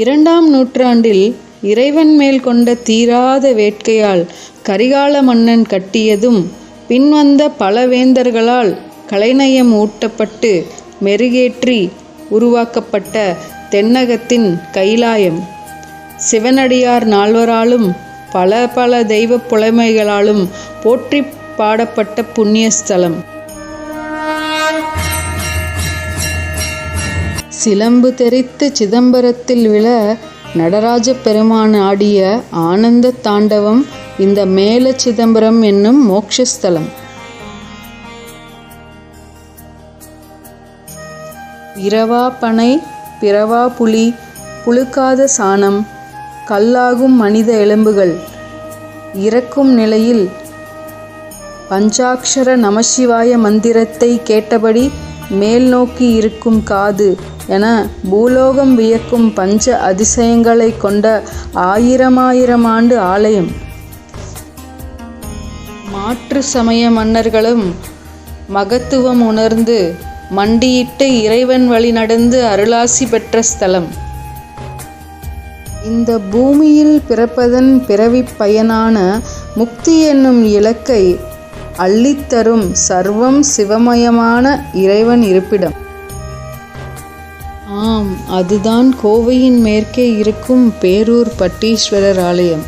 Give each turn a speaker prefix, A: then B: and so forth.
A: 2ஆம் நூற்றாண்டில் இறைவன் மேல் கொண்ட தீராத வேட்கையால் கரிகால மன்னன் கட்டியதும் பின்வந்த பல வேந்தர்களால் கலைநயம் ஊட்டப்பட்டு மெருகேற்றி உருவாக்கப்பட்ட தென்னகத்தின் கைலாயம் சிவனடியார் நால்வராலும் பல பல தெய்வ புலமைகளாலும் போற்றி பாடப்பட்ட புண்ணியஸ்தலம். சிலம்பு தெரித்து சிதம்பரத்தில் விழ நடராஜ பெருமான் ஆடிய ஆனந்த தாண்டவம் இந்த மேல சிதம்பரம் என்னும் மோட்சஸ்தலம். இரவா பனை பிறவா புலி புழுக்காத சாணம் கல்லாகும் மனித எலும்புகள் இறக்கும் நிலையில் பஞ்சாக்ஷர நமசிவாய மந்திரத்தை கேட்டபடி மேல் நோக்கி இருக்கும் காது என பூலோகம் வியக்கும் பஞ்ச அதிசயங்களை கொண்ட ஆயிரமாயிரம் ஆண்டு ஆலயம். மாற்று சமய மன்னர்களும் மகத்துவம் உணர்ந்து மண்டியிட்டு இறைவன் வழி நடந்து அருளாசி பெற்ற ஸ்தலம். இந்த பூமியில் பிறப்பதன் பிறவிப் பயனான முக்தி என்னும் இலக்கை அள்ளித்தரும் சர்வம் சிவமயமான இறைவன் இருப்பிடம். ஆம், அதுதான் கோவையின் மேற்கே இருக்கும் பேரூர் பட்டீஸ்வரர் ஆலயம்.